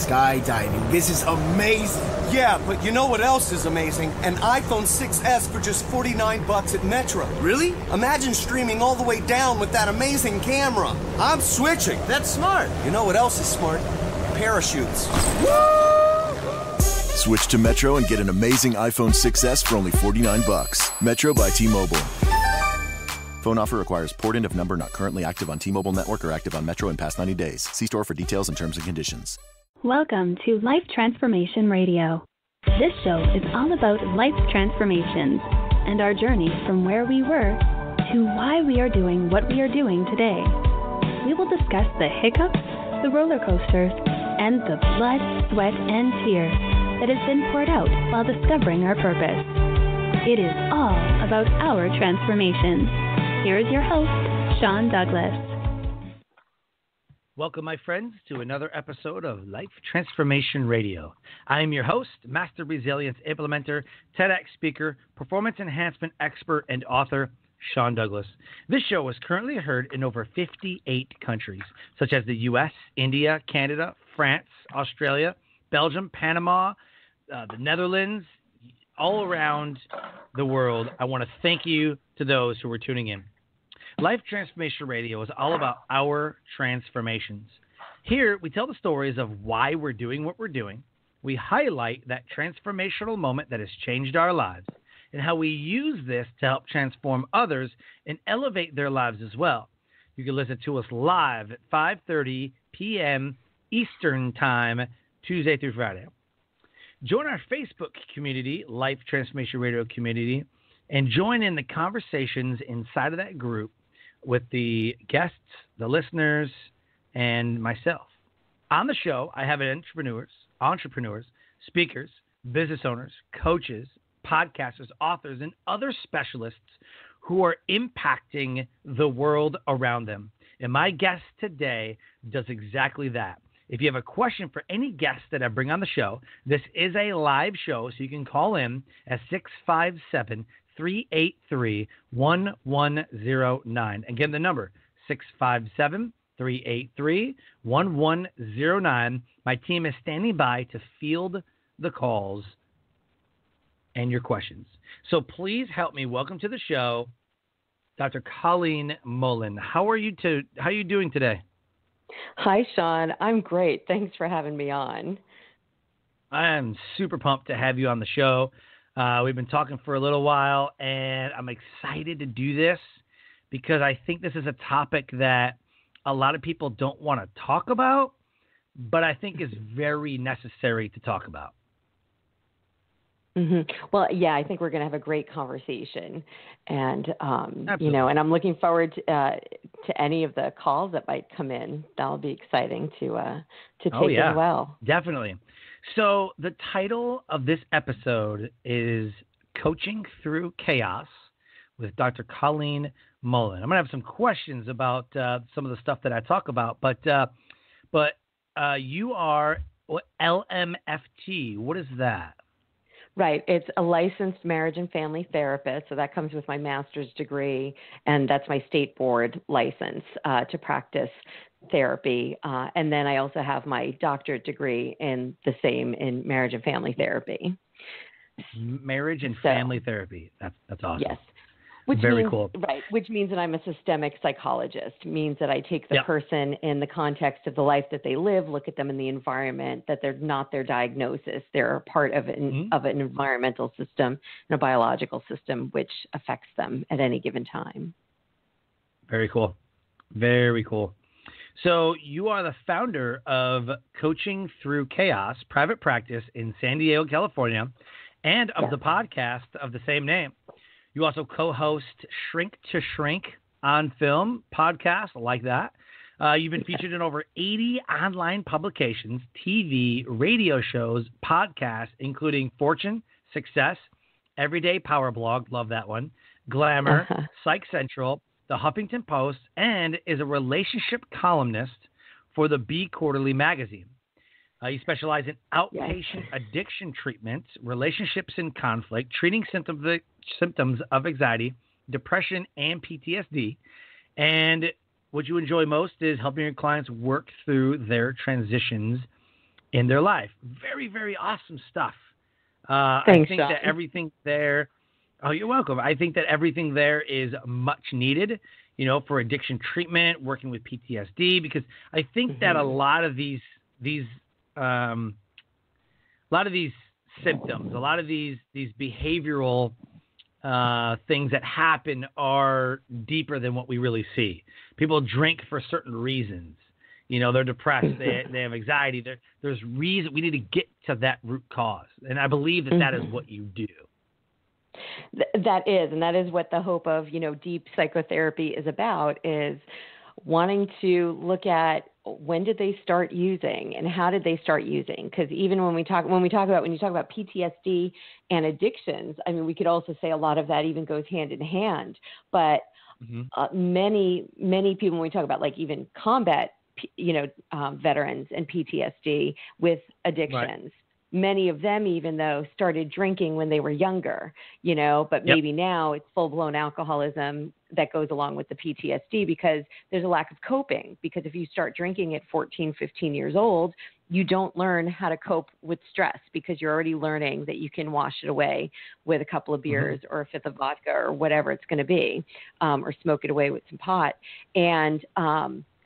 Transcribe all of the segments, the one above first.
skydiving. This is amazing. Yeah, but you know what else is amazing? An iPhone 6S for just $49 at Metro. Really? Imagine streaming all the way down with that amazing camera. I'm switching. That's smart. You know what else is smart? Parachutes. Switch to Metro and get an amazing iPhone 6S for only $49. Metro by T-Mobile. Phone offer requires port-in of number not currently active on T-Mobile network or active on Metro in past 90 days. See store for details and terms and conditions. Welcome to Life Transformation Radio. This show is all about life transformations and our journey from where we were to why we are doing what we are doing today. We will discuss the hiccups, the roller coasters, and the blood, sweat, and tears that has been poured out while discovering our purpose. It is all about our transformations. Here is your host, Sean Douglas. Welcome, my friends, to another episode of Life Transformation Radio. I am your host, Master Resilience Implementer, TEDx speaker, performance enhancement expert, and author, Sean Douglas. This show is currently heard in over 58 countries, such as the U.S., India, Canada, France, Australia, Belgium, Panama, the Netherlands, all around the world. I want to thank you to those who are tuning in. Life Transformation Radio is all about our transformations. Here, we tell the stories of why we're doing what we're doing. We highlight that transformational moment that has changed our lives and how we use this to help transform others and elevate their lives as well. You can listen to us live at 5:30 p.m. Eastern Time, Tuesday through Friday. Join our Facebook community, Life Transformation Radio community, and join in the conversations inside of that group with the guests, the listeners, and myself. On the show, I have entrepreneurs, speakers, business owners, coaches, podcasters, authors, and other specialists who are impacting the world around them. And my guest today does exactly that. If you have a question for any guest that I bring on the show, this is a live show, so you can call in at 657-383-1109. Again, the number, 657-383-1109. My team is standing by to field the calls and your questions. So please help me welcome to the show, Dr. Colleen Mullen. How are you doing today? Hi, Sean. I'm great. Thanks for having me on. I am super pumped to have you on the show. We've been talking for a little while, and I'm excited to do this because I think this is a topic that a lot of people don't want to talk about, but I think is very necessary to talk about. Mm-hmm. Well, yeah, I think we're going to have a great conversation, and and I'm looking forward to any of the calls that might come in. That'll be exciting to take as well. Definitely. So the title of this episode is Coaching Through Chaos with Dr. Colleen Mullen. I'm going to have some questions about some of the stuff that I talk about, but you are LMFT. What is that? Right. It's a licensed marriage and family therapist. So that comes with my master's degree, and that's my state board license to practice therapy. And then I also have my doctorate degree in marriage and family therapy. Marriage and family therapy. That's awesome. Yes. Very cool. Right, which means that I'm a systemic psychologist, means that I take the person in the context of the life that they live, look at them in the environment, that they're not their diagnosis. They're a part of an environmental system and a biological system which affects them at any given time. Very cool. Very cool. So you are the founder of Coaching Through Chaos, private practice in San Diego, California, and of the podcast of the same name. You also co-host Shrink to Shrink on Film podcast like that. You've been featured in over 80 online publications, TV, radio shows, podcasts, including Fortune, Success, Everyday Power Blog, love that one, Glamour, PsychCentral, the Huffington Post, and is a relationship columnist for the B Quarterly magazine. You specialize in outpatient addiction treatment, relationships in conflict, treating symptoms of anxiety, depression, and PTSD. And what you enjoy most is helping your clients work through their transitions in their life. Very, very awesome stuff. Thanks, I think Sean. that everything there, oh, you're welcome. I think that everything there is much needed, for addiction treatment, working with PTSD, because I think that a lot of these symptoms, a lot of these behavioral things that happen are deeper than what we really see. People drink for certain reasons. They're depressed. They have anxiety. There's reason. We need to get to that root cause, and I believe that is what you do. That is what the hope of deep psychotherapy is about, is wanting to look at when did they start using and how did they start using? Because even when you talk about PTSD and addictions, I mean, we could also say a lot of that even goes hand in hand. But many people, when we talk about like even combat, veterans and PTSD with addictions. Many of them, even though, started drinking when they were younger, but maybe now it's full-blown alcoholism that goes along with the PTSD because there's a lack of coping. Because if you start drinking at 14, 15 years old, you don't learn how to cope with stress because you're already learning that you can wash it away with a couple of beers or a fifth of vodka or whatever it's going to be, or smoke it away with some pot.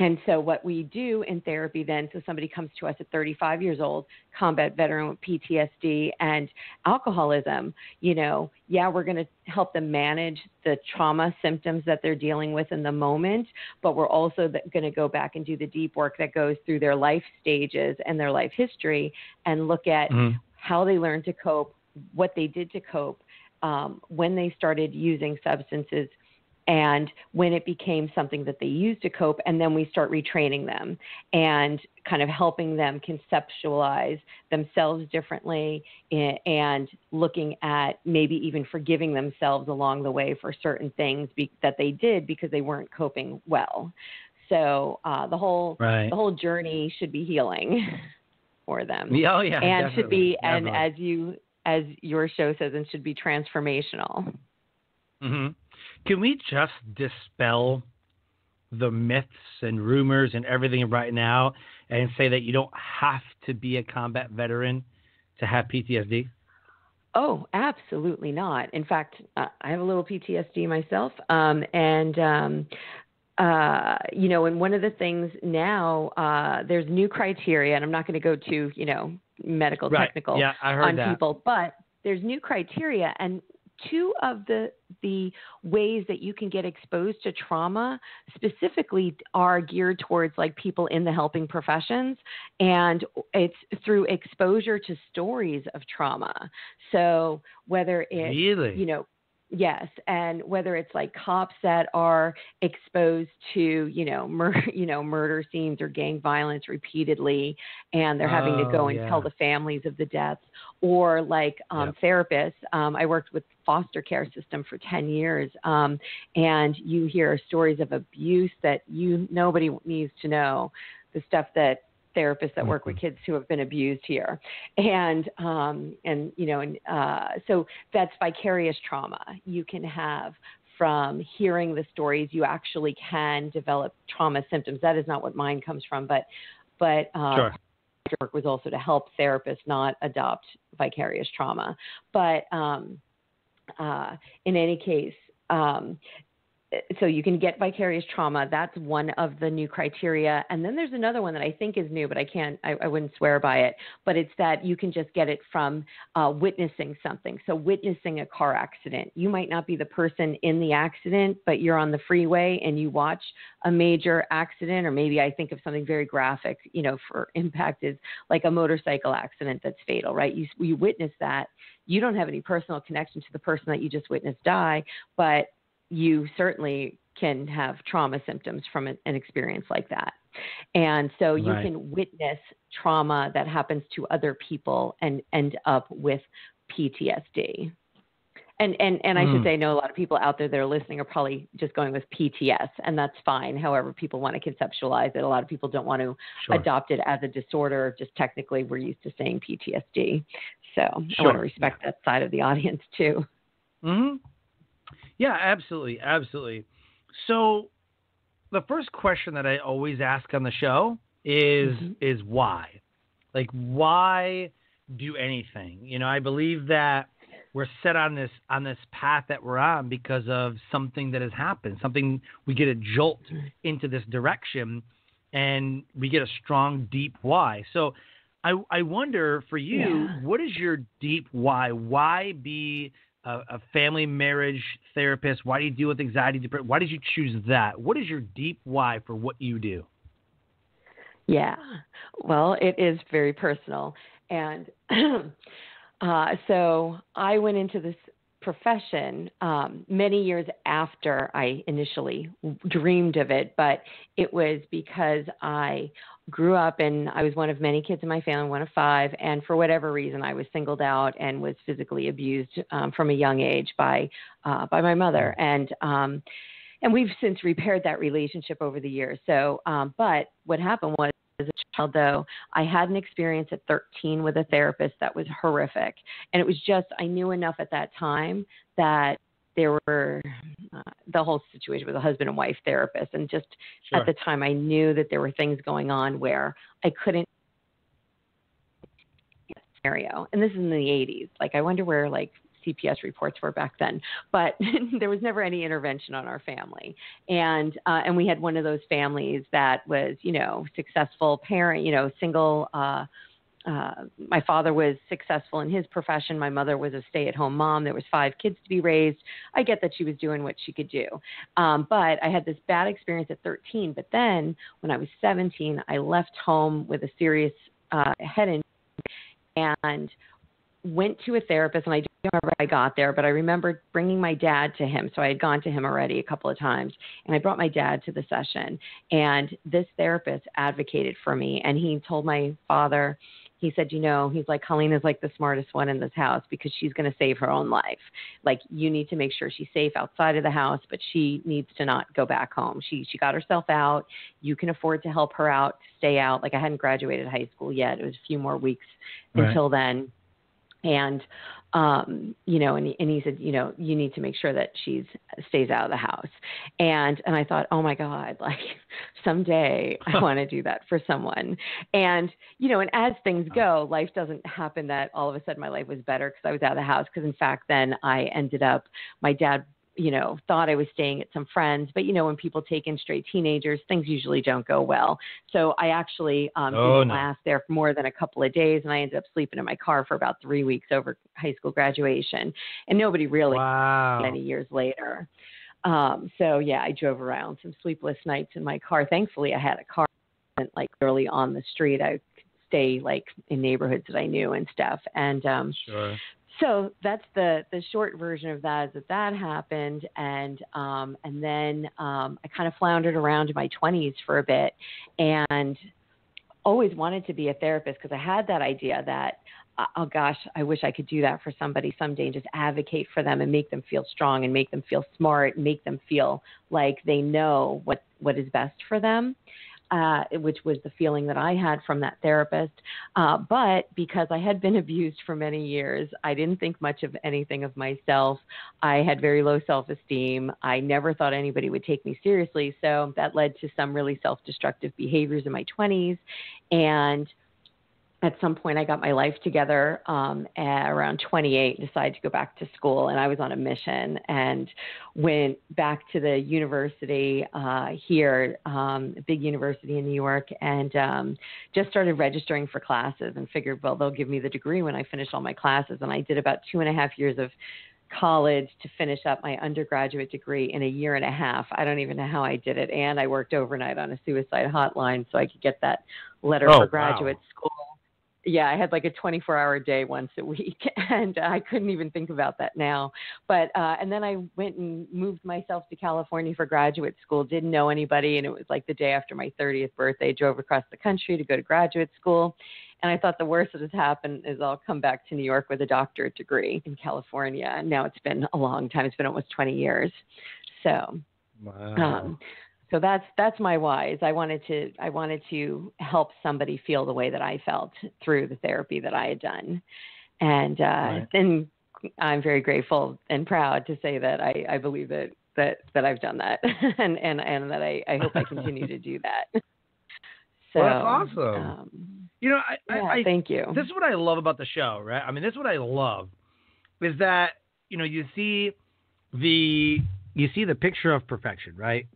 And so what we do in therapy then, so somebody comes to us at 35 years old, combat veteran with PTSD and alcoholism, we're going to help them manage the trauma symptoms that they're dealing with in the moment, but we're also going to go back and do the deep work that goes through their life stages and their life history and look at how they learned to cope, what they did to cope, when they started using substances, and when it became something that they used to cope, and then we start retraining them and kind of helping them conceptualize themselves differently and looking at maybe even forgiving themselves along the way for certain things that they did because they weren't coping well. So the whole journey should be healing for them. Oh, yeah, and definitely, should be, definitely. and as your show says, and should be transformational. Can we just dispel the myths and rumors and everything right now and say that you don't have to be a combat veteran to have PTSD? Oh, absolutely not. In fact, I have a little PTSD myself. And one of the things now, there's new criteria, and I'm not going to go to, medical, technical on people, but there's new criteria. And two of the ways that you can get exposed to trauma specifically are geared towards like people in the helping professions, and it's through exposure to stories of trauma. So whether it's, really? Yes, and whether it's like cops that are exposed to, murder scenes or gang violence repeatedly, and they're having to go and tell the families of the deaths, or like therapists. I worked with foster care system for 10 years, and you hear stories of abuse that nobody needs to know, the stuff that therapists that work with kids who have been abused here. So that's vicarious trauma you can have from hearing the stories. You actually can develop trauma symptoms. That is not what mine comes from, but Sure. work was also to help therapists not adopt vicarious trauma. But in any case, so you can get vicarious trauma. That's one of the new criteria. And then there's another one that I think is new, but I wouldn't swear by it, but it's that you can just get it from witnessing something. So witnessing a car accident. You might not be the person in the accident, but you're on the freeway and you watch a major accident, or maybe I think of something very graphic, for impact is like a motorcycle accident that's fatal, right? You witness that. You don't have any personal connection to the person that you just witnessed die, but you certainly can have trauma symptoms from an experience like that. And so you can witness trauma that happens to other people and end up with PTSD. And I should say, I know a lot of people out there that are listening are probably just going with PTS, and that's fine. However people want to conceptualize it. A lot of people don't want to adopt it as a disorder. Just technically, we're used to saying PTSD. So I want to respect that side of the audience too. Yeah, absolutely. Absolutely. So the first question that I always ask on the show is why? Like, why do anything? You know, I believe that we're set on this path that we're on because of something that has happened. Something, we get a jolt into this direction, and we get a strong, deep why. So I wonder for you, what is your deep why? Why be a family marriage therapist? Why do you deal with anxiety, depression? Why did you choose that? What is your deep why for what you do? Yeah, well, it is very personal. And so I went into this profession many years after I initially dreamed of it, but it was because I grew up and I was one of many kids in my family, one of 5, and for whatever reason I was singled out and was physically abused from a young age by my mother, and we've since repaired that relationship over the years. So, but what happened was, as a child, though, I had an experience at 13 with a therapist that was horrific. And it was just, I knew enough at that time that there were, the whole situation was a husband and wife therapist. And just at the time, I knew that there were things going on where I couldn't scenario. And this is in the 80s. Like, I wonder where, like, CPS reports were back then, but there was never any intervention on our family. And we had one of those families that was, you know, successful parent, you know, single, my father was successful in his profession. My mother was a stay-at-home mom. There was 5 kids to be raised. I get that she was doing what she could do. But I had this bad experience at 13. But then when I was 17, I left home with a serious head injury and went to a therapist, and I don't remember how I got there, but I remember bringing my dad to him. So I had gone to him already a couple of times, and I brought my dad to the session, and this therapist advocated for me, and he told my father, he said, you know, he's like, Colleen is like the smartest one in this house because she's going to save her own life. Like, you need to make sure she's safe outside of the house, but she needs to not go back home. She got herself out. You can afford to help her out, to stay out. Like, I hadn't graduated high school yet. It was a few more weeks until then. And, you know, and he said, you know, you need to make sure that she stays out of the house. And I thought, oh my God, like someday I want to do that for someone. And, you know, and as things go, life doesn't happen that all of a sudden my life was better because I was out of the house. Because in fact, then I ended up, my dad, you know, thought I was staying at some friends, but you know, when people take in stray teenagers, things usually don't go well. So I actually didn't last there for more than a couple of days, and I ended up sleeping in my car for about 3 weeks over high school graduation, and nobody really many years later. So yeah, I drove around some sleepless nights in my car. Thankfully, I had a car like early on the street. I could stay like in neighborhoods that I knew and stuff, and so that's the short version of that, is that happened. And then I kind of floundered around in my 20s for a bit and always wanted to be a therapist because I had that idea that, oh gosh, I wish I could do that for somebody someday and just advocate for them and make them feel strong and make them feel smart and make them feel like they know what is best for them. Which was the feeling that I had from that therapist. But because I had been abused for many years, I didn't think much of anything of myself. I had very low self-esteem. I never thought anybody would take me seriously. So that led to some really self-destructive behaviors in my 20s. And at some point, I got my life together at around 28, decided to go back to school, and I was on a mission and went back to the university here, a big university in New York, and just started registering for classes and figured, well, they'll give me the degree when I finish all my classes. And I did about 2.5 years of college to finish up my undergraduate degree in a year and a half. I don't even know how I did it. And I worked overnight on a suicide hotline so I could get that letter for graduate school. Yeah, I had like a 24-hour day once a week, and I couldn't even think about that now. But and then I went and moved myself to California for graduate school, didn't know anybody, and it was like the day after my 30th birthday, drove across the country to go to graduate school. And I thought the worst that has happened is I'll come back to New York with a doctorate degree in California. And now it's been a long time. It's been almost 20 years. So so that's my why. Is I wanted to help somebody feel the way that I felt through the therapy that I had done, and then I'm very grateful and proud to say that I believe that I've done that, and that I hope I continue to do that. So well, that's awesome. You know, thank you. This is what I love about the show, right? I mean, this is what I love is that, you know, you see the picture of perfection, right?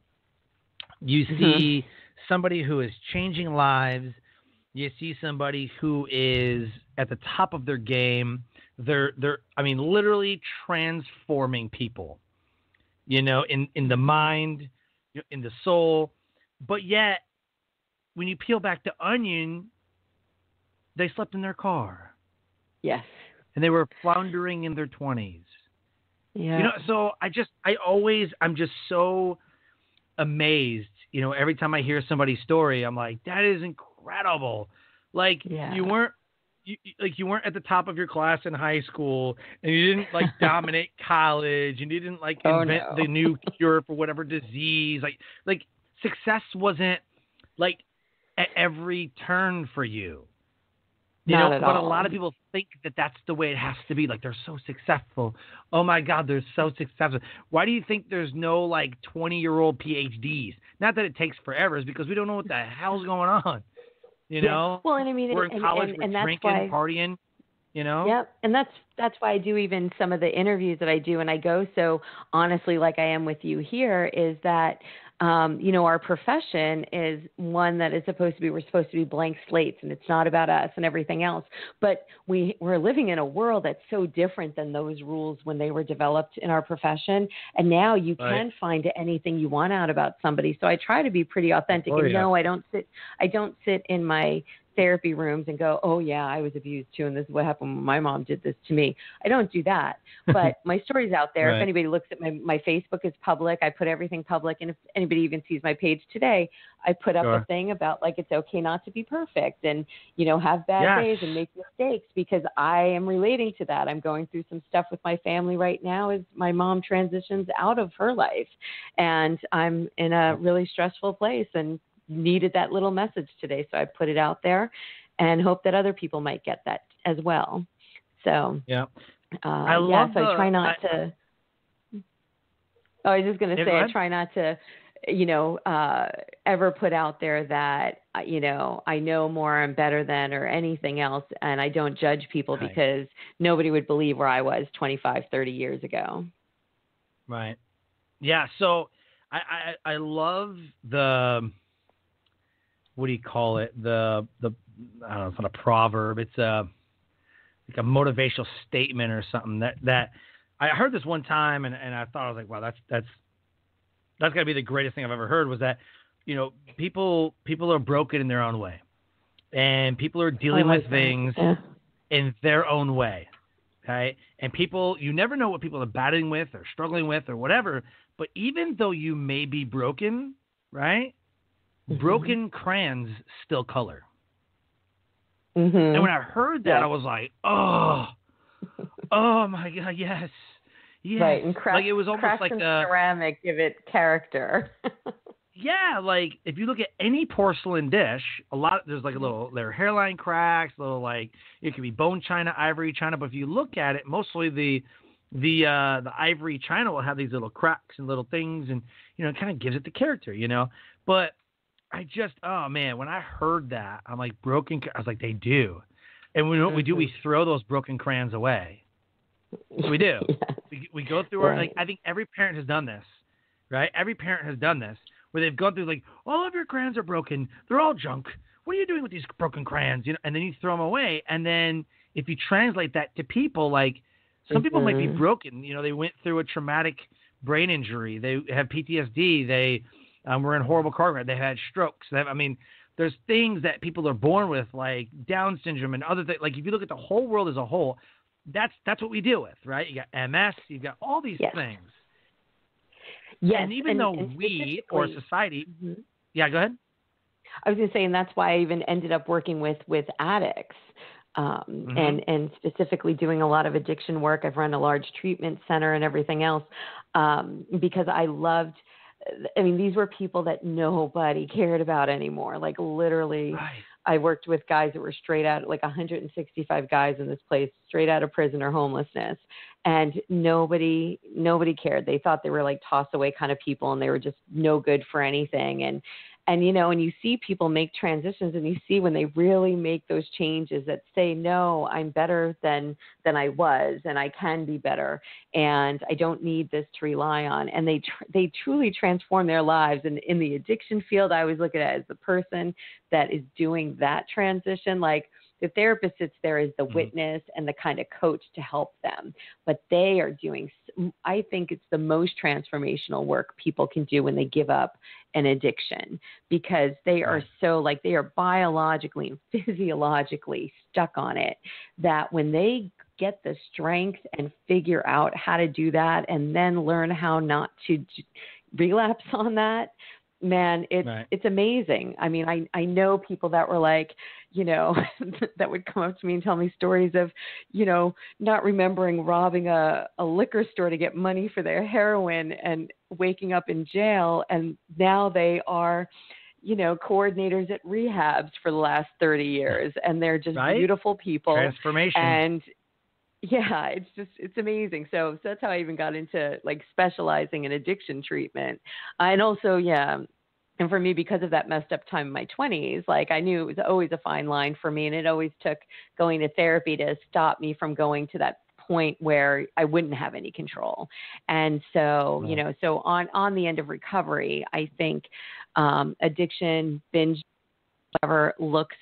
You see somebody who is changing lives. You see somebody who is at the top of their game. They're literally transforming people, you know, in the mind, in the soul. But yet, when you peel back the onion, they slept in their car. Yes. And they were floundering in their 20s. Yeah. You know, so I'm just so amazed. You know, every time I hear somebody's story, I'm like, that is incredible. Like, you weren't at the top of your class in high school, and you didn't like dominate college, and you didn't like invent the new cure for whatever disease. Like success wasn't like at every turn for you. You know, but a lot of people think that that's the way it has to be. Like, they're so successful. Oh my God, they're so successful. Why do you think there's no like 20-year-old PhDs? Not that it takes forever, it's because we don't know what the hell's going on. You know? Well, and I mean, we're in college, we're drinking, partying. You know? Yep. And that's why I do even some of the interviews that I do, and I go so honestly, like I am with you here, is that you know, our profession is one that is we're supposed to be blank slates, and it's not about us and everything else. But we're living in a world that's so different than those rules when they were developed in our profession. And now you can find anything you want out about somebody. So I try to be pretty authentic. No, I don't sit in my therapy rooms and go, oh yeah, I was abused too, and this is what happened when my mom did this to me. I don't do that. But my story's out there. If anybody looks at my Facebook is public. I put everything public. And if anybody even sees my page today, I put up a thing about like, it's okay not to be perfect and, you know, have bad days and make mistakes, because I am relating to that. I'm going through some stuff with my family right now as my mom transitions out of her life, and I'm in a really stressful place and needed that little message today. So I put it out there and hope that other people might get that as well. So, I try not to, I was just going to say, I try not to, you know, ever put out there that, you know, I know more, I'm better than, or anything else. And I don't judge people because nobody would believe where I was 25, 30 years ago. Right. Yeah. So I love the, what do you call it? The I don't know, it's not a proverb. It's like a motivational statement or something that I heard this one time and I thought, I was like, wow, that's gotta be the greatest thing I've ever heard, was that, you know, people are broken in their own way, and people are dealing with things in their own way. Okay. And people, you never know what people are battling with or struggling with or whatever, but even though you may be broken, right? Broken crayons still color. And when I heard that, I was like, oh my God, yes. Right, and like it was almost like ceramic give it character. Yeah, like if you look at any porcelain dish, there's like there are hairline cracks, little like it could be bone china, ivory china, but if you look at it, mostly the ivory china will have these little cracks and little things, and you know, it kind of gives it the character, you know. But I just, oh man, when I heard that, I'm like, broken. I was like, they do. And what we do, we throw those broken crayons away. We do. We go through our, like, I think every parent has done this, right? Every parent has done this, where they've gone through like, all of your crayons are broken. They're all junk. What are you doing with these broken crayons? You know, and then you throw them away. And then if you translate that to people, like some people might be broken. You know, they went through a traumatic brain injury. They have PTSD. They were in horrible car crash. They had strokes. There's things that people are born with, like Down syndrome and other things. Like if you look at the whole world as a whole, that's what we deal with, right? You got MS, you've got all these things. Yes, and even though we or society, go ahead. I was going to say, and that's why I even ended up working with addicts, and specifically doing a lot of addiction work. I've run a large treatment center and everything else, because I loved. I mean, these were people that nobody cared about anymore. Like literally, I worked with guys that were straight out, like 165 guys in this place, straight out of prison or homelessness. And nobody cared. They thought they were like toss away kind of people, and they were just no good for anything. And, and you see people make transitions, and you see when they really make those changes that say, no, I'm better than I was, and I can be better, and I don't need this to rely on. And they truly transform their lives. And in the addiction field, I always look at it as the person that is doing that transition. Like, the therapist sits there as the witness and the kind of coach to help them. But they are doing, I think it's the most transformational work people can do when they give up an addiction, because they are so, like, they are biologically and physiologically stuck on it, that when they get the strength and figure out how to do that and then learn how not to relapse on that, man, it's amazing. I mean, I know people that were like, that would come up to me and tell me stories of, not remembering robbing a liquor store to get money for their heroin and waking up in jail. And now they are, coordinators at rehabs for the last 30 years. And they're just beautiful people. Transformation. And yeah, it's amazing. So that's how I even got into like specializing in addiction treatment. And also, and for me, because of that messed up time in my 20s, like, I knew it was always a fine line for me. And it always took going to therapy to stop me from going to that point where I wouldn't have any control. And so, so on the end of recovery, I think addiction, binge, whatever looks,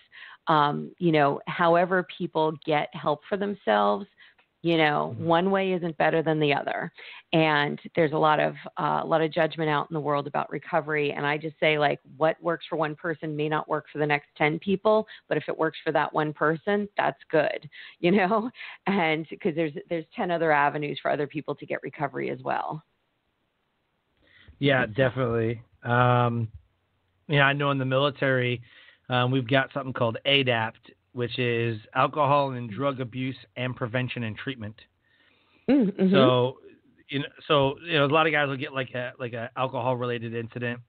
however people get help for themselves, one way isn't better than the other. And there's a lot of judgment out in the world about recovery. And I just say, like, what works for one person may not work for the next 10 people, but if it works for that one person, that's good, and because there's 10 other avenues for other people to get recovery as well. Yeah, definitely. I know in the military, we've got something called ADAPT, which is alcohol and drug abuse and prevention and treatment. Mm-hmm. So, a lot of guys will get like a alcohol related incident.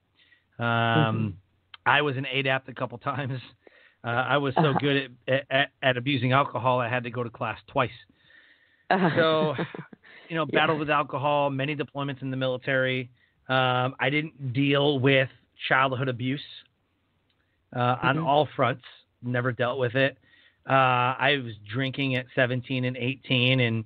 I was in ADAPT a couple times. I was so good at abusing alcohol, I had to go to class twice. So, battled with alcohol, many deployments in the military. I didn't deal with childhood abuse on all fronts. Never dealt with it. I was drinking at 17 and 18, and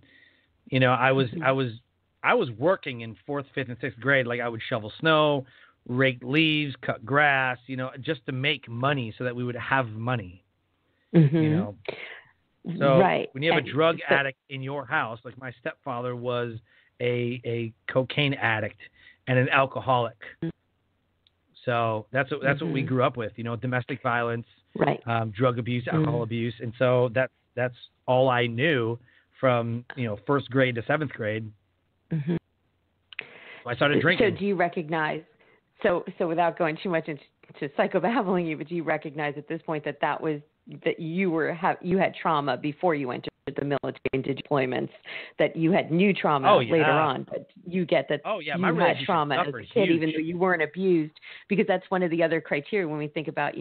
I was working in 4th, 5th, and 6th grade. Like, I would shovel snow, rake leaves, cut grass, just to make money so that we would have money. So when you have a drug addict in your house, like my stepfather was a cocaine addict and an alcoholic. So that's what we grew up with, domestic violence, drug abuse, alcohol abuse. And so that's all I knew from, 1st grade to 7th grade. So I started drinking. So do you recognize, so without going too much into psychobabbling you, but do you recognize at this point that you had trauma before you entered the military and did deployments, that you had new trauma later on, but you get that you had trauma as a kid, even though you weren't abused, because that's one of the other criteria when we think about,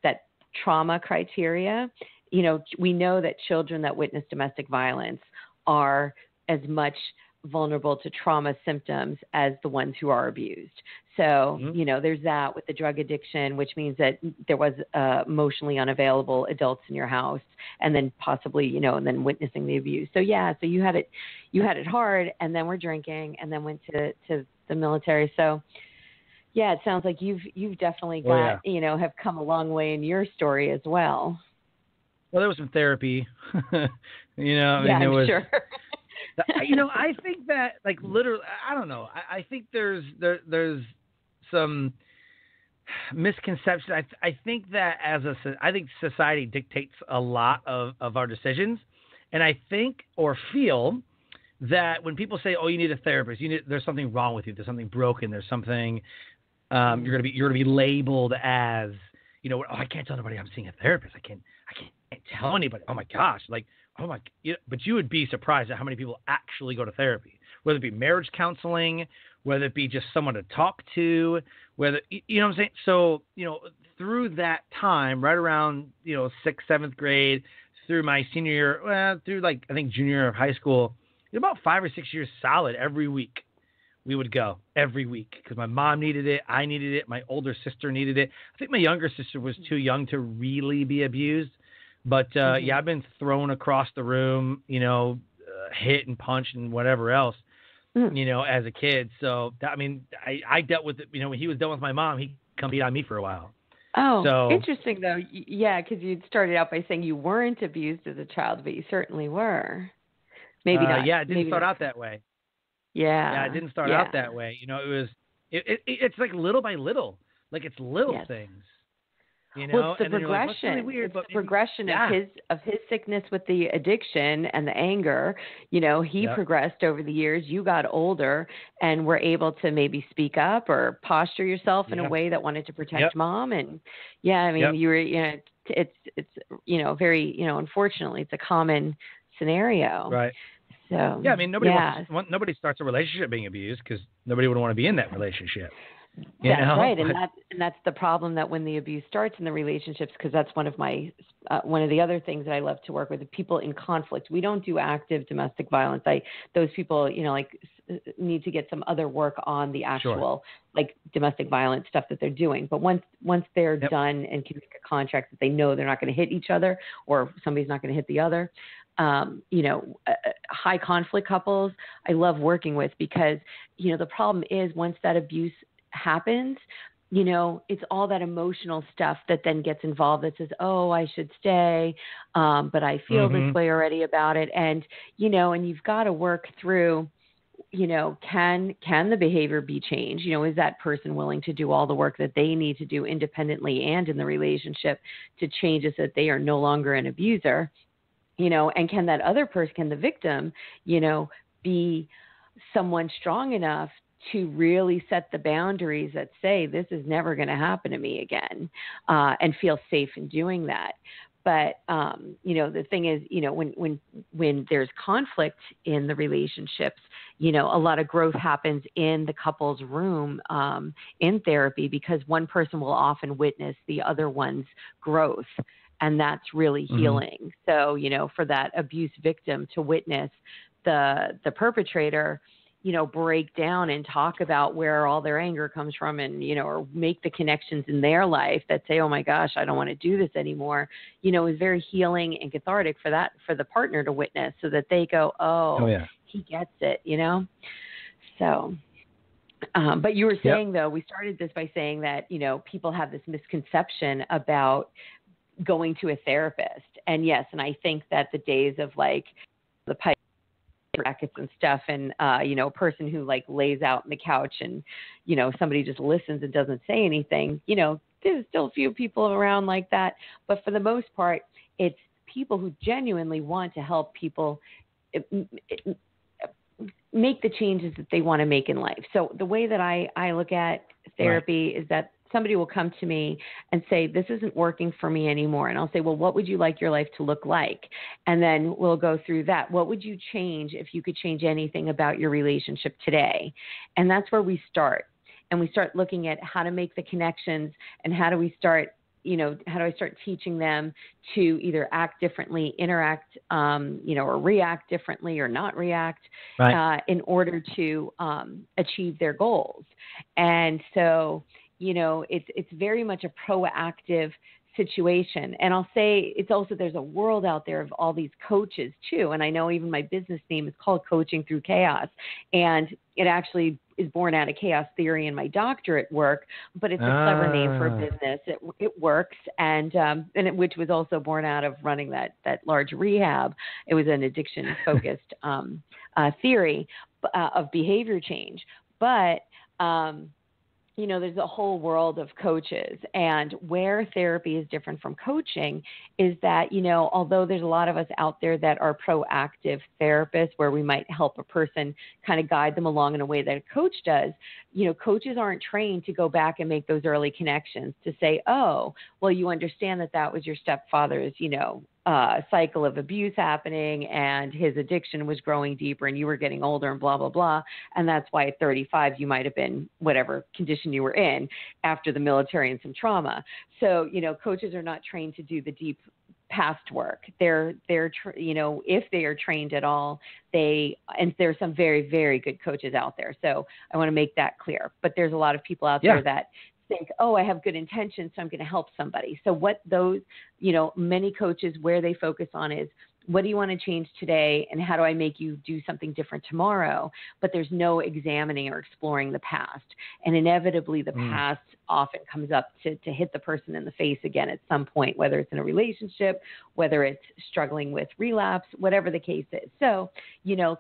that trauma criteria. We know that children that witness domestic violence are as much vulnerable to trauma symptoms as the ones who are abused. So, there's that with the drug addiction, which means that there was emotionally unavailable adults in your house, and then possibly, and then witnessing the abuse. So so you had it hard, and then we're drinking, and then went to the military. So yeah, it sounds like you've definitely got, have come a long way in your story as well. Well, there was some therapy, I'm sure. I think that, like, literally, I don't know. I think there's some misconception. I think that I think society dictates a lot of our decisions, and I think or feel that when people say, "Oh, you need a therapist," there's something wrong with you. There's something broken. There's something you're gonna be labeled as, "Oh, I can't tell anybody I'm seeing a therapist. I can't tell anybody. Oh my gosh, like." But you would be surprised at how many people actually go to therapy, whether it be marriage counseling, whether it be just someone to talk to, whether, what I'm saying? So, through that time, right around, 6th, 7th grade, through my senior year, through I think junior year of high school, about 5 or 6 years solid every week we would go every week because my mom needed it. I needed it. My older sister needed it. I think my younger sister was too young to really be abused. But, I've been thrown across the room, hit and punched and whatever else, as a kid. So, I dealt with it. When he was done with my mom, he'd come beat on me for a while. Oh, so, interesting, though. Yeah, because you started out by saying you weren't abused as a child, but you certainly were. Maybe not. Yeah, it didn't start out that way. Yeah, it didn't start out that way. It's like little by little. Like it's little things. Well, it's the and progression. Like, really weird, it's the progression of his sickness with the addiction and the anger. He progressed over the years. You got older and were able to maybe speak up or posture yourself in a way that wanted to protect mom. And you were. It's very unfortunately it's a common scenario. Right. So nobody starts a relationship being abused because nobody would want to be in that relationship. That's right, and that's the problem, that when the abuse starts in the relationships, because that's one of the other things that I love to work with, the people in conflict. We don't do active domestic violence. Those people, need to get some other work on the actual domestic violence stuff that they're doing. But once they're done and can make a contract that they know they're not going to hit each other or somebody's not going to hit the other. High conflict couples I love working with because, the problem is once that abuse happens, it's all that emotional stuff that then gets involved that says, oh, I should stay. But I feel this way already about it. And, and you've got to work through, can the behavior be changed? Is that person willing to do all the work that they need to do independently and in the relationship to change it so that they are no longer an abuser? And can that other person, can the victim, be someone strong enough to really set the boundaries that say, this is never going to happen to me again, and feel safe in doing that. But, the thing is, when there's conflict in the relationships, a lot of growth happens in the couple's room in therapy because one person will often witness the other one's growth. And that's really healing. So, for that abuse victim to witness the perpetrator, break down and talk about where all their anger comes from and, or make the connections in their life that say, oh my gosh, I don't want to do this anymore, is very healing and cathartic for the partner to witness so that they go, he gets it, So, but you were saying though, we started this by saying that, people have this misconception about going to a therapist. And yes, and I think that the days of the pipe brackets and stuff and, a person who lays out on the couch and, somebody just listens and doesn't say anything, there's still a few people around like that. But for the most part, it's people who genuinely want to help people make the changes that they want to make in life. So the way that I look at therapy is that somebody will come to me and say, this isn't working for me anymore. And I'll say, well, what would you like your life to look like? And then we'll go through that. What would you change if you could change anything about your relationship today? And that's where we start. And we start looking at how to make the connections and how do we start, how do I start teaching them to either act differently, interact, or react differently or not react in order to achieve their goals. And so, it's very much a proactive situation. And I'll say it's also, there's a world out there of all these coaches too. And I know even my business name is called Coaching Through Chaos. And it actually is born out of chaos theory in my doctorate work, but it's a clever name for a business. It works. And which was also born out of running that large rehab. It was an addiction focused theory of behavior change. But, there's a whole world of coaches, and where therapy is different from coaching is that, although there's a lot of us out there that are proactive therapists where we might help a person kind of guide them along in a way that a coach does, coaches aren't trained to go back and make those early connections to say, oh, well, you understand that was your stepfather's, cycle of abuse happening and his addiction was growing deeper and you were getting older and blah, blah, blah. And that's why at 35, you might have been whatever condition you were in after the military and some trauma. So, coaches are not trained to do the deep past work. They're if they are trained at all, and there's some very, very good coaches out there. So I want to make that clear. But there's a lot of people out there that think, oh, I have good intentions, so I'm going to help somebody. So what those, many coaches, where they focus on is, what do you want to change today, and how do I make you do something different tomorrow? But there's no examining or exploring the past. And inevitably, the past often comes up to hit the person in the face again at some point, whether it's in a relationship, whether it's struggling with relapse, whatever the case is. So,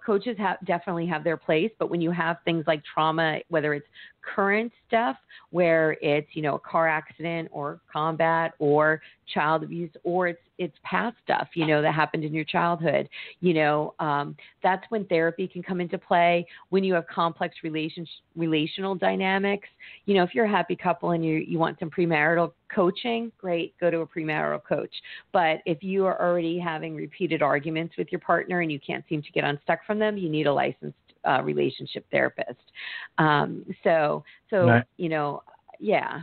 coaches definitely have their place. But when you have things like trauma, whether it's current stuff where it's, a car accident or combat or child abuse, or it's past stuff, that happened in your childhood, that's when therapy can come into play. When you have complex relational dynamics, if you're a happy couple and you want some premarital coaching, great, go to a premarital coach. But if you are already having repeated arguments with your partner and you can't seem to get unstuck from them, you need a licensed relationship therapist. So yeah.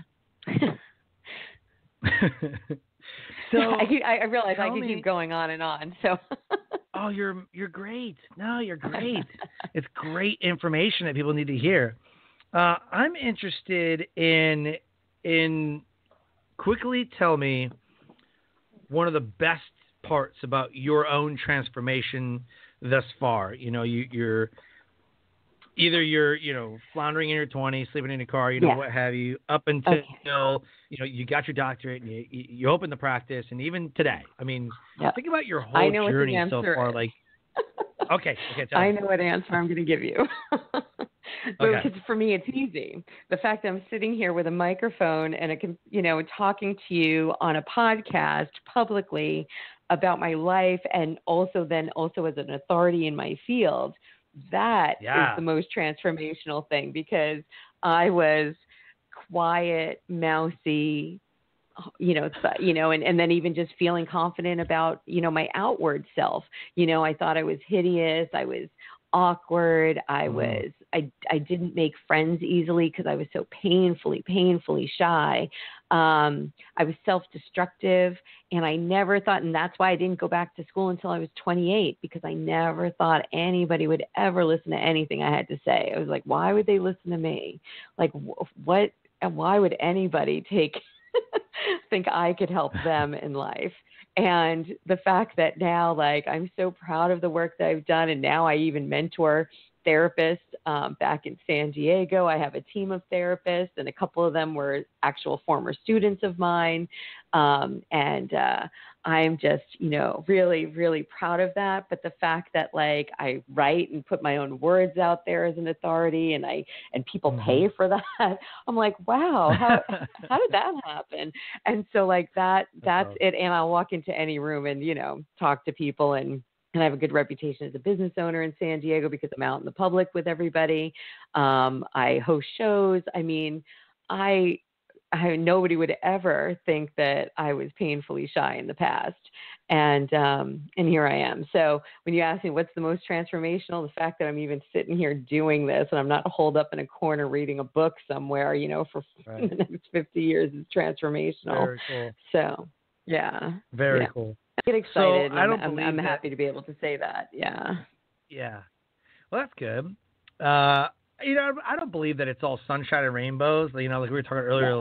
So I realize I could keep going on and on. So. Oh, you're great. No, you're great. It's great information that people need to hear. I'm interested in quickly tell me one of the best parts about your own transformation thus far. You're either you're floundering in your 20s, sleeping in a car, what have you, up until you got your doctorate and you opened the practice, and even today. I mean, think about your whole journey so far. Like, okay, I know what answer I'm going to give you. Because for me, it's easy. The fact that I'm sitting here with a microphone and talking to you on a podcast publicly about my life, and also as an authority in my field. That is the most transformational thing, because I was quiet, mousy, and then even just feeling confident about, my outward self. I thought I was hideous. I was awkward. I didn't make friends easily because I was so painfully shy. I was self-destructive, and I never thought, and that's why I didn't go back to school until I was 28, because I never thought anybody would ever listen to anything I had to say. I was like, why would they listen to me? Like, what, and why would anybody think I could help them in life? And the fact that now, I'm so proud of the work that I've done, and now I even mentor therapists back in San Diego. I have a team of therapists, and a couple of them were actual former students of mine. And I'm just, really, really proud of that. But the fact that I write and put my own words out there as an authority, and people pay for that, I'm like, wow, how did that happen? And so that's it. And I'll walk into any room and, talk to people, and I have a good reputation as a business owner in San Diego because I'm out in the public with everybody. I host shows. I mean, nobody would ever think that I was painfully shy in the past. And here I am. So when you ask me what's the most transformational, the fact that I'm even sitting here doing this and I'm not holed up in a corner reading a book somewhere, for the next 50 years is transformational. Very cool. So, yeah. Very cool. I get excited. So I'm happy to be able to say that. Yeah. Yeah. Well, that's good. I don't believe that it's all sunshine and rainbows. Like we were talking earlier,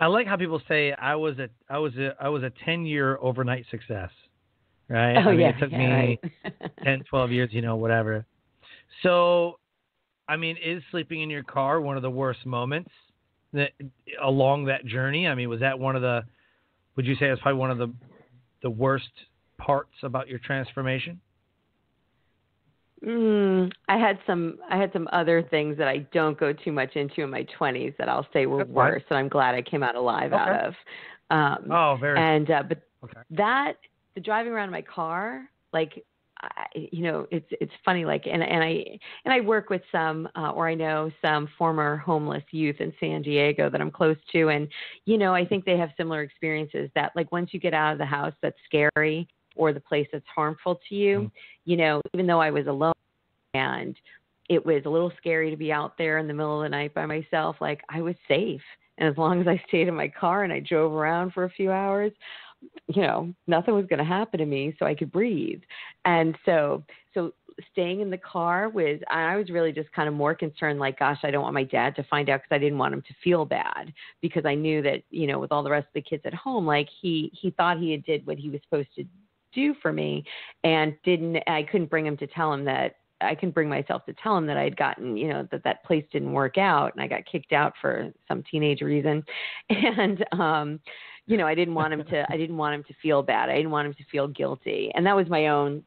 I like how people say I was a 10-year overnight success, right? Oh, it took me 10, 12 years, whatever. So, is sleeping in your car one of the worst moments along that journey? Was that would you say it's probably one of the worst parts about your transformation? I had some other things that I don't go too much into in my 20s that I'll say were worse, and I'm glad I came out alive out of. But the driving around in my car, it's funny, and I work with some, or I know some former homeless youth in San Diego that I'm close to, and I think they have similar experiences that once you get out of the house that's scary, or the place that's harmful to you, even though I was alone and it was a little scary to be out there in the middle of the night by myself, I was safe. And as long as I stayed in my car and I drove around for a few hours, nothing was going to happen to me, so I could breathe. And so staying in the car I was really just kind of more concerned, like, gosh, I don't want my dad to find out, because I didn't want him to feel bad, because I knew that, with all the rest of the kids at home, like he thought he had did what he was supposed to do for me, and I couldn't bring him to tell him that. I couldn't bring myself to tell him that I had gotten, that place didn't work out, and I got kicked out for some teenage reason. And, I didn't want him to feel bad. I didn't want him to feel guilty. And that was my own,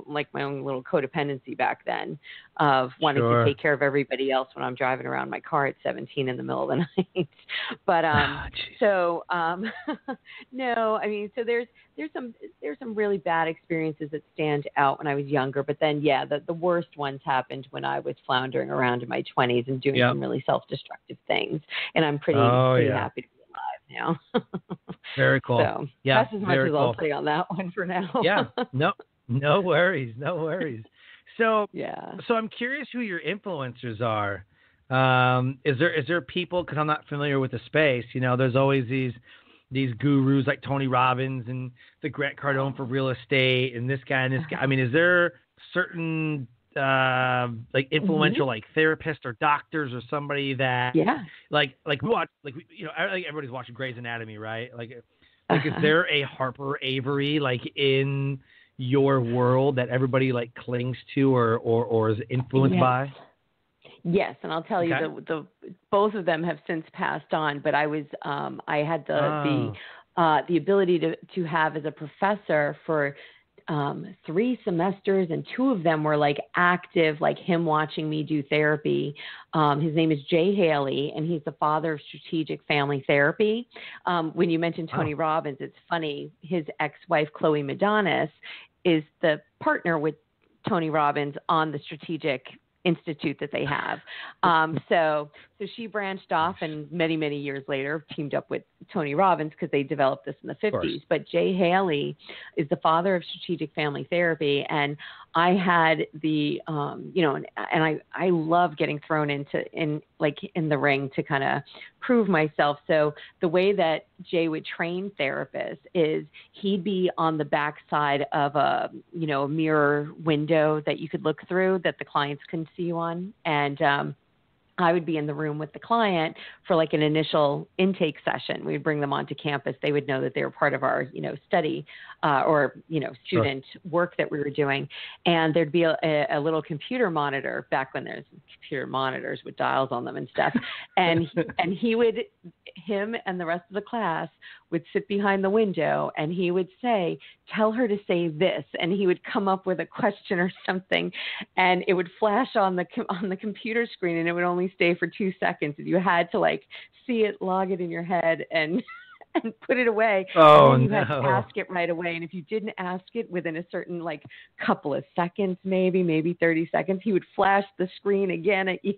like my own little codependency back then of wanting to take care of everybody else when I'm driving around my car at 17 in the middle of the night. But, no, I mean, so there's some really bad experiences that stand out when I was younger, but then, the worst ones happened when I was floundering around in my 20s and doing some really self-destructive things. And I'm pretty happy to be alive now. Very cool. So that's as much as I'll say on that one for now. No worries. So, so I'm curious who your influencers are. Is there people, because I'm not familiar with the space, there's always these gurus like Tony Robbins and the Grant Cardone for real estate and this guy and this guy. I mean, is there certain like influential like therapists or doctors or somebody that like we watch, like everybody's watching Grey's Anatomy, right? Like is there a Harper Avery like in your world that everybody like clings to or is influenced by? Yes, and I'll tell you the both of them have since passed on, but I was I had the ability to have as a professor for 3 semesters, and 2 of them were like active, like him watching me do therapy. His name is Jay Haley, and he's the father of strategic family therapy. When you mentioned Tony Robbins, it's funny. His ex-wife, Chloe Madonis, is the partner with Tony Robbins on the strategic institute that they have. So she branched off and many, many years later teamed up with Tony Robbins because they developed this in the 50s. But Jay Haley is the father of strategic family therapy. And I had the, and I love getting thrown in the ring to kind of prove myself. So the way that Jay would train therapists is he'd be on the backside of a mirror window that you could look through that the clients couldn't see you on. And, I would be in the room with the client for like an initial intake session. We'd bring them onto campus. They would know that they were part of our, study or, student work that we were doing. And there'd be a little computer monitor back when there's computer monitors with dials on them and stuff. And him and the rest of the class would sit behind the window and he would say, tell her to say this. And he would come up with a question or something and it would flash on the computer screen and it would only stay for 2 seconds. And you had to like see it, log it in your head and put it away. Oh, and you had to ask it right away. And if you didn't ask it within a certain like couple of seconds, maybe 30 seconds, he would flash the screen again at you,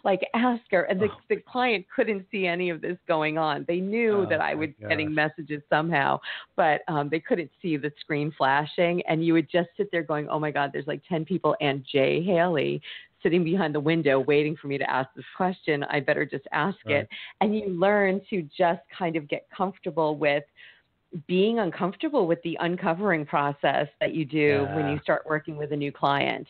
like ask her. And the client couldn't see any of this going on. They knew that I was getting messages somehow, but they couldn't see the screen flashing. And you would just sit there going, oh my God, there's like 10 people and Jay Haley sitting behind the window waiting for me to ask this question. I better just ask it. And you learn to just kind of get comfortable with being uncomfortable with the uncovering process that you do when you start working with a new client.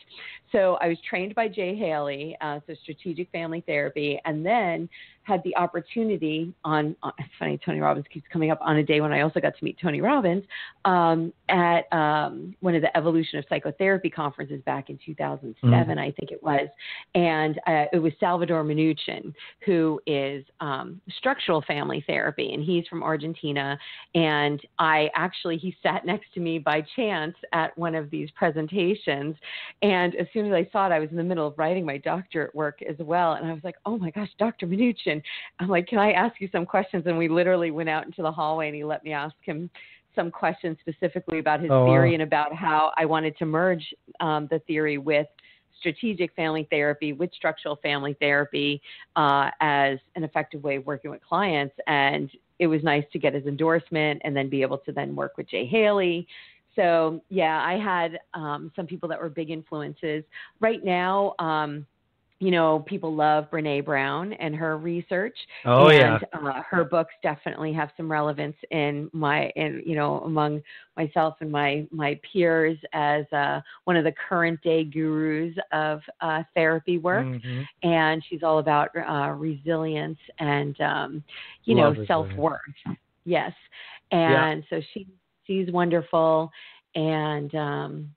So I was trained by Jay Haley, so strategic family therapy, and then had the opportunity it's funny, Tony Robbins keeps coming up on a day when I also got to meet Tony Robbins at one of the Evolution of Psychotherapy conferences back in 2007, I think it was. And it was Salvador Minuchin, who is structural family therapy, and he's from Argentina. And he sat next to me by chance at one of these presentations. And as soon as I saw it, I was in the middle of writing my doctorate work as well. And I was like, oh my gosh, Dr. Minuchin. I'm like, can I ask you some questions? And we literally went out into the hallway and he let me ask him some questions specifically about his theory and about how I wanted to merge the theory with strategic family therapy, with structural family therapy as an effective way of working with clients. And it was nice to get his endorsement and then be able to then work with Jay Haley. So, I had some people that were big influences. Right now, people love Brene Brown and her research. Oh, and, yeah. Her books definitely have some relevance among myself and my peers as one of the current day gurus of therapy work. Mm-hmm. And she's all about resilience and, self-worth. Yes. And so she's wonderful. And, and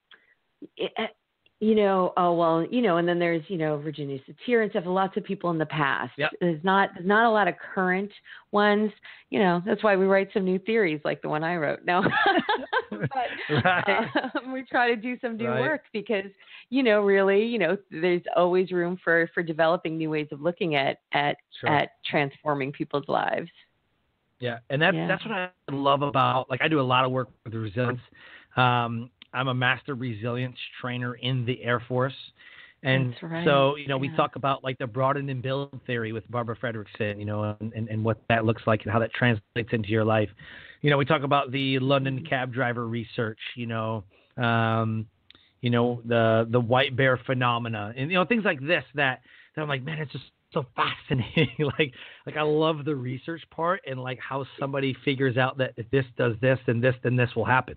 then there's, Virginia Satir and stuff, lots of people in the past. Yep. There's not a lot of current ones. That's why we write some new theories like the one I wrote. No, but we try to do some new work because, really, there's always room for developing new ways of looking at transforming people's lives. Yeah. And that's what I love about, I do a lot of work with resilience. I'm a master resilience trainer in the Air Force. And so, we talk about the broaden and build theory with Barbara Fredrickson, and what that looks like and how that translates into your life. We talk about the London cab driver research, the white bear phenomena and, things like this that I'm like, man, it's just so fascinating. I love the research part and how somebody figures out that if this does this, then this will happen.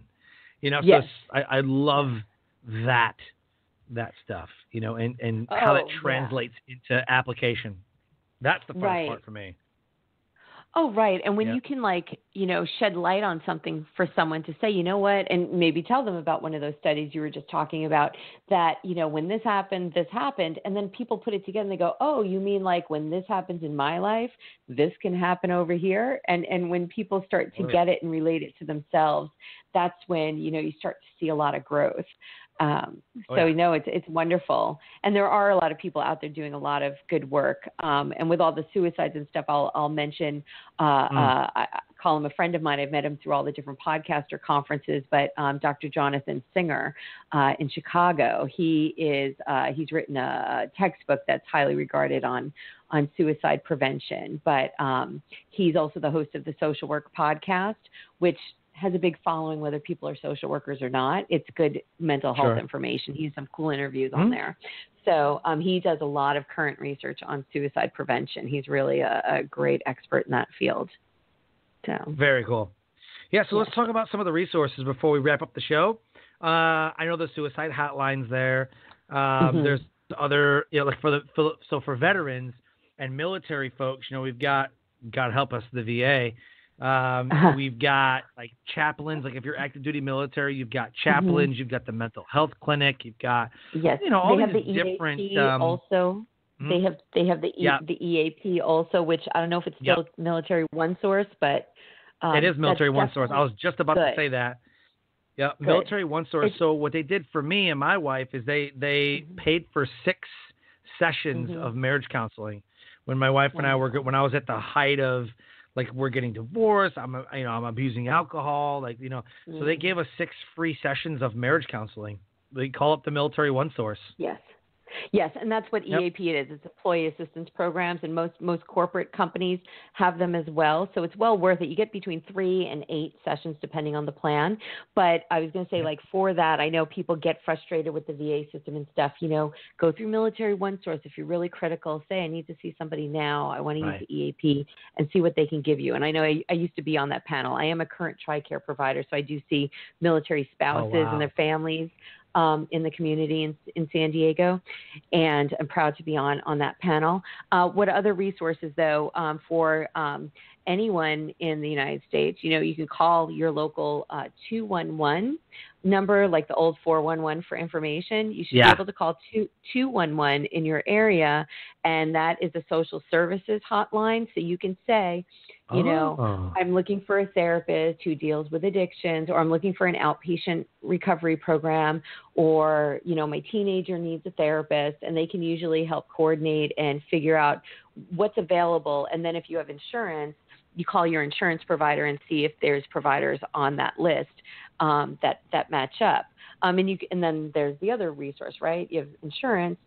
So I love that stuff, and how that translates into application. That's the fun part for me. Oh, right. And when you can shed light on something for someone to say, you know what, and maybe tell them about one of those studies you were just talking about that, when this happened. And then people put it together and they go, oh, you mean when this happens in my life, this can happen over here. And when people start to get it and relate it to themselves, that's when, you start to see a lot of growth. It's wonderful. And there are a lot of people out there doing a lot of good work. And with all the suicides and stuff, I'll mention, I call him a friend of mine. I've met him through all the different podcaster conferences, but Dr. Jonathan Singer in Chicago, he's written a textbook that's highly regarded on suicide prevention. But he's also the host of the Social Work podcast, which has a big following, whether people are social workers or not. It's good mental health information. He has some cool interviews on there. So he does a lot of current research on suicide prevention. He's really a great expert in that field. So very cool. Yeah, so let's talk about some of the resources before we wrap up the show. I know the suicide hotlines there. There's other, for veterans and military folks, we've got, God help us, the VA. We've got chaplains, if you're active duty military, you've got chaplains, you've got the mental health clinic, you've got, all these different, also. They have the EAP also, which I don't know if it's still Military One Source, but it is Military One Source. I was just about to say that. Yeah, good. Military One Source. So what they did for me and my wife is they paid for 6 sessions of marriage counseling when my wife and I were when I was at the height of we're getting divorced. I'm abusing alcohol. So they gave us 6 free sessions of marriage counseling. They call up the Military One Source. Yes, and that's what EAP is. It's employee assistance programs, and most corporate companies have them as well. So it's well worth it. You get between 3 and 8 sessions depending on the plan. But I was going to say, for that, I know people get frustrated with the VA system and stuff. Go through Military One Source. If you're really critical, say, I need to see somebody now. I want to use the EAP and see what they can give you. And I know I used to be on that panel. I am a current TRICARE provider, so I do see military spouses and their families in the community in San Diego, and I'm proud to be on that panel. What other resources, though, for anyone in the United States? You can call your local 211 number, like the old 411 for information. You should be able to call 211 in your area, and that is a social services hotline. So you can say, I'm looking for a therapist who deals with addictions, or I'm looking for an outpatient recovery program, or, my teenager needs a therapist, and they can usually help coordinate and figure out what's available. And then if you have insurance, you call your insurance provider and see if there's providers on that list that match up. And then there's the other resource, right? You have insurance.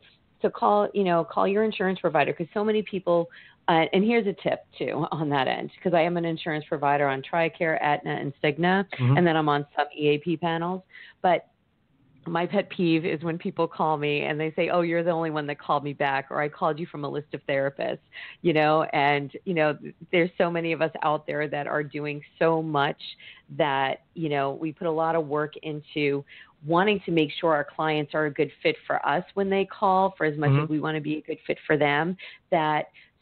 So call your insurance provider, because so many people, and here's a tip too on that end, because I am an insurance provider on TRICARE, Aetna, and Cigna, and then I'm on some EAP panels. But my pet peeve is when people call me and they say, oh, you're the only one that called me back, or I called you from a list of therapists, and, there's so many of us out there that are doing so much that, we put a lot of work into wanting to make sure our clients are a good fit for us when they call, for as much as we want to be a good fit for them.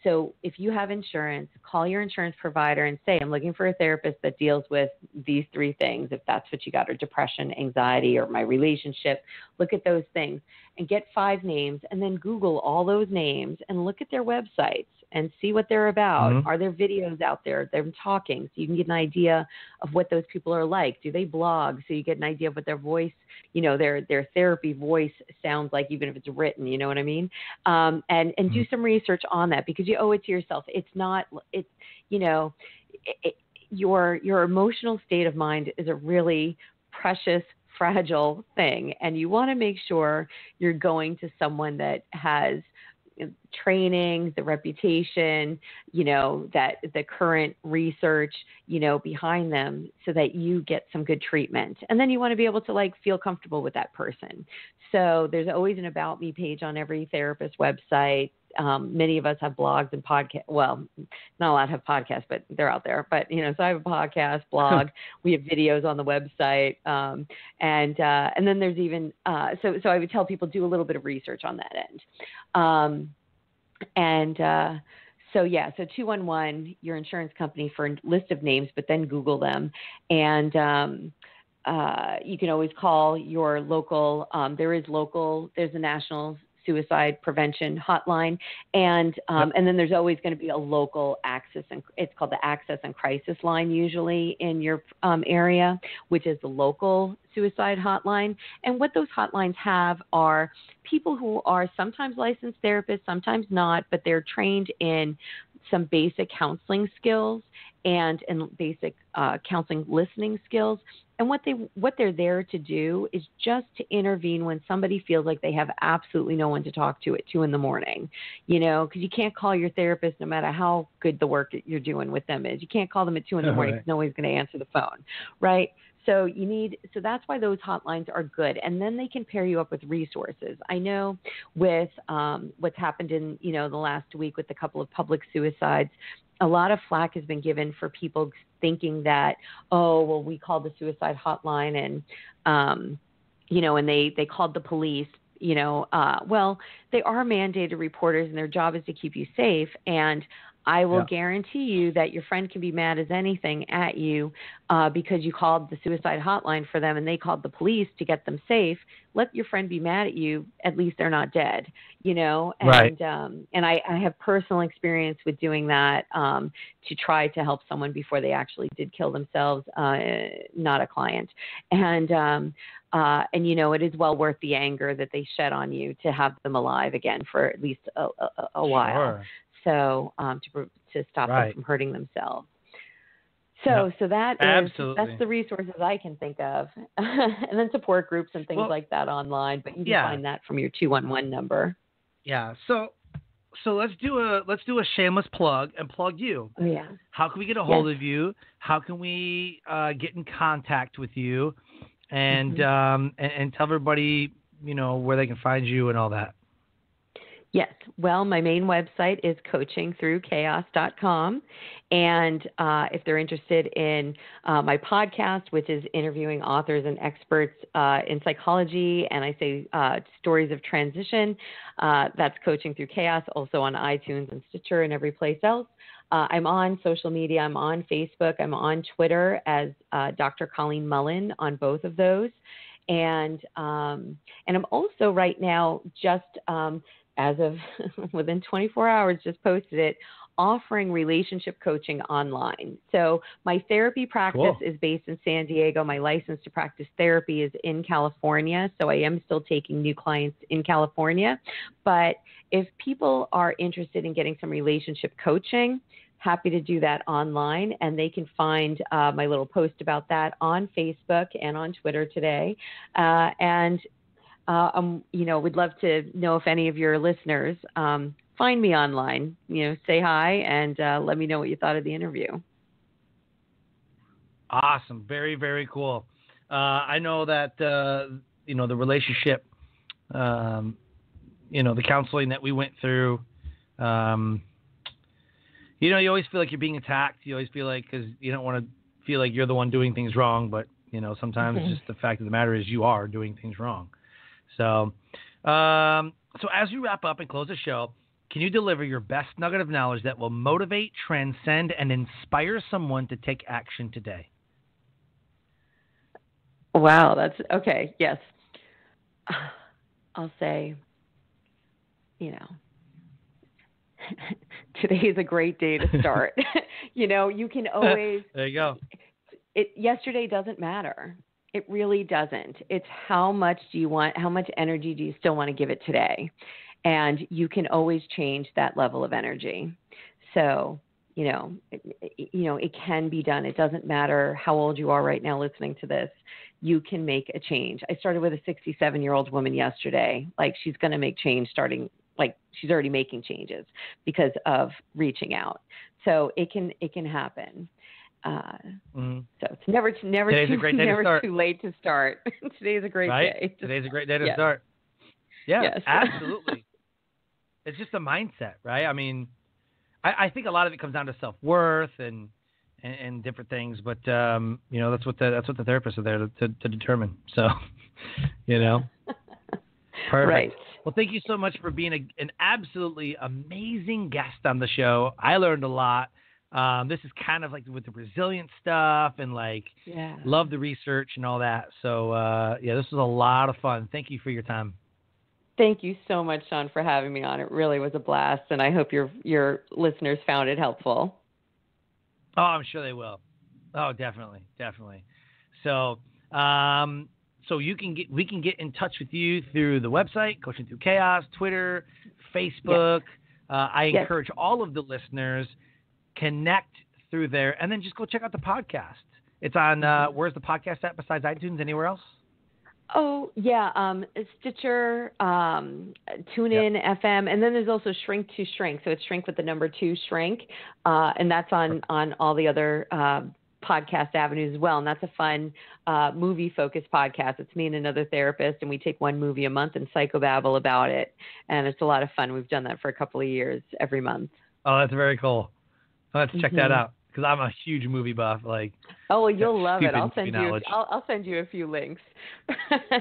So if you have insurance, call your insurance provider and say, I'm looking for a therapist that deals with these 3 things, if that's what you got, or depression, anxiety, or my relationship. Look at those things and get 5 names, and then Google all those names and look at their websites and see what they're about. Are there videos out there, them talking, so you can get an idea of what those people are like? Do they blog, so you get an idea of what their voice, their therapy voice sounds like, even if it's written, you know what I mean? And do some research on that, because you owe it to yourself. Your emotional state of mind is a really precious, fragile thing, and you want to make sure you're going to someone that has training, the reputation, that the current research, behind them, so that you get some good treatment. And then you want to be able to feel comfortable with that person. So there's always an About Me page on every therapist website. Many of us have blogs and podcasts. Well, not a lot have podcasts, but they're out there. But, so I have a podcast, blog. We have videos on the website. And then there's even, so I would tell people, do a little bit of research on that end. So 211, your insurance company, for a list of names, but then Google them. And you can always call your local, there's a national suicide prevention hotline. And then there's always going to be a local access, and it's called the Access and Crisis line, usually in your area, which is the local suicide hotline. And what those hotlines have are people who are sometimes licensed therapists, sometimes not, but they're trained in some basic counseling skills and basic counseling listening skills. And what they're there to do is just to intervene when somebody feels like they have absolutely no one to talk to at 2 a.m, because you can't call your therapist no matter how good the work that you're doing with them is. You can't call them at 2 a.m. because nobody's going to answer the phone, right? So that's why those hotlines are good. And then they can pair you up with resources. I know with what's happened in, the last week with a couple of public suicides, a lot of flack has been given for people thinking that, we called the suicide hotline and they called the police, they are mandated reporters and their job is to keep you safe. And I will guarantee you that your friend can be mad as anything at you because you called the suicide hotline for them and they called the police to get them safe. Let your friend be mad at you. At least they're not dead, And, right. And I have personal experience with doing that to try to help someone before they actually did kill themselves, not a client. And it is well worth the anger that they shed on you to have them alive again for at least a while. Sure. So to stop them from hurting themselves. So that's the resources I can think of, and then support groups and things like that online. But you can find that from your 211 number. Yeah. So let's do a shameless plug and plug you. Oh, yeah. How can we get a hold of you? How can we get in contact with you? And and tell everybody where they can find you and all that. Yes. Well, my main website is coachingthroughchaos.com. And if they're interested in my podcast, which is interviewing authors and experts in psychology, and I say stories of transition, that's Coaching Through Chaos, also on iTunes and Stitcher and every place else. I'm on social media. I'm on Facebook. I'm on Twitter as Dr. Colleen Mullen on both of those. And I'm also right now just as of within 24 hours, just posted it, offering relationship coaching online. So my therapy practice is based in San Diego. My license to practice therapy is in California. So I am still taking new clients in California. But if people are interested in getting some relationship coaching, happy to do that online. And they can find my little post about that on Facebook and on Twitter today. We'd love to know if any of your listeners find me online, say hi and let me know what you thought of the interview. Awesome. Very, very cool. I know that the relationship, the counseling that we went through, you always feel like you're being attacked. You always feel like, because you don't want to feel like you're the one doing things wrong, but sometimes just the fact of the matter is you are doing things wrong. So, so as we wrap up and close the show, can you deliver your best nugget of knowledge that will motivate, transcend, and inspire someone to take action today? Wow, that's okay. Yes. I'll say, today is a great day to start. You can always. There you go. Yesterday doesn't matter. It really doesn't. It's how much energy do you still want to give it today? And you can always change that level of energy. So, it can be done. It doesn't matter how old you are right now listening to this. You can make a change. I started with a 67-year-old woman yesterday. Like, she's going to make change starting, like, she's already making changes because of reaching out. So it can happen. So it's never too late to start. Today's a great day. Today's a great day to start. Yeah, yes. Absolutely. It's just a mindset, right? I mean, I think a lot of it comes down to self-worth and different things, but that's what the therapists are there to determine. So, Perfect. Right. Well, thank you so much for being an absolutely amazing guest on the show. I learned a lot. This is kind of like with the resilient stuff and love the research and all that. So this was a lot of fun. Thank you for your time. Thank you so much, Sean, for having me on. It really was a blast, and I hope your listeners found it helpful. Oh, I'm sure they will. Oh, definitely. So, we can get in touch with you through the website, Coaching Through Chaos, Twitter, Facebook. Yes. I encourage all of the listeners connect through there, and then just go check out the podcast. It's on where's the podcast at besides iTunes? Anywhere else? Oh, yeah. Stitcher, TuneIn, FM, and then there's also Shrink to Shrink. So it's Shrink with the number 2, Shrink. And that's on all the other podcast avenues as well. And that's a fun movie-focused podcast. It's me and another therapist, and we take one movie a month and psychobabble about it. And it's a lot of fun. We've done that for a couple of years every month. Oh, that's very cool. I'll have to check that out, because I'm a huge movie buff. Oh, you'll love it. I'll send you a few links.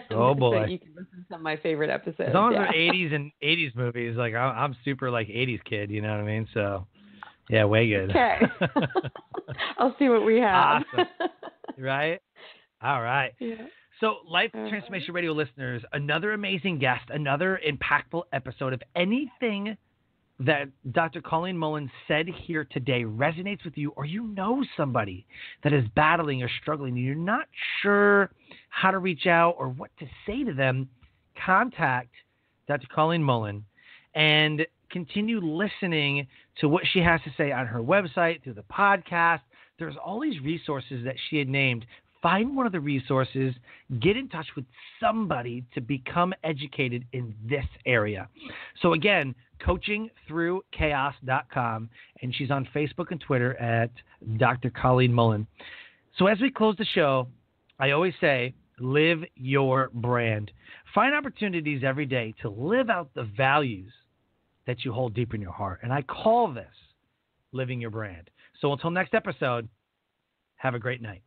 Oh boy, so you can listen to some of my favorite episodes. As long as they're 80s movies, I'm super 80s kid. You know what I mean? So yeah, way good. Okay. I'll see what we have. Awesome. Right. All right. Yeah. So, Life Transformation Radio listeners, another amazing guest, another impactful episode. If anything that Dr. Colleen Mullen said here today resonates with you, or you know somebody that is battling or struggling and you're not sure how to reach out or what to say to them, contact Dr. Colleen Mullen and continue listening to what she has to say on her website, through the podcast. There's all these resources that she had named. Find one of the resources, get in touch with somebody to become educated in this area. So again, coachingthroughchaos.com, and she's on Facebook and Twitter at Dr. Colleen Mullen. So as we close the show, I always say, live your brand. Find opportunities every day to live out the values that you hold deep in your heart. And I call this living your brand. So until next episode, have a great night.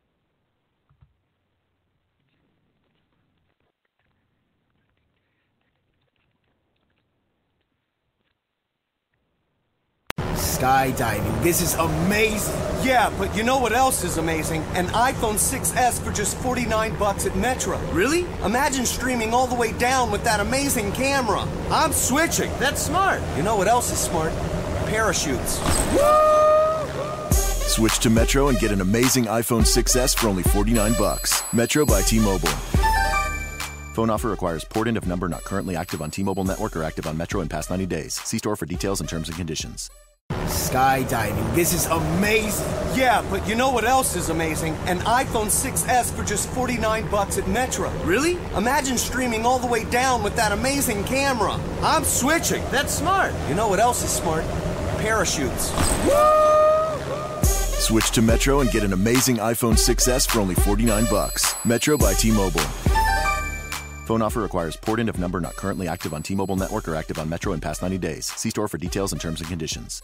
Skydiving. This is amazing. Yeah, but you know what else is amazing? An iPhone 6S for just $49 at Metro. Really? Imagine streaming all the way down with that amazing camera. I'm switching. That's smart. You know what else is smart? Parachutes. Woo! Switch to Metro and get an amazing iPhone 6S for only $49. Metro by T-Mobile. Phone offer requires port-in of number not currently active on T-Mobile network or active on Metro in past 90 days. See store for details and terms and conditions. Skydiving. This is amazing. Yeah, but you know what else is amazing? An iPhone 6S for just $49 at Metro. Really? Imagine streaming all the way down with that amazing camera. I'm switching. That's smart. You know what else is smart? Parachutes. Woo! Switch to Metro and get an amazing iPhone 6S for only $49. Metro by T-Mobile. Phone offer requires port-in of number not currently active on T-Mobile network or active on Metro in past 90 days. See store for details and terms and conditions.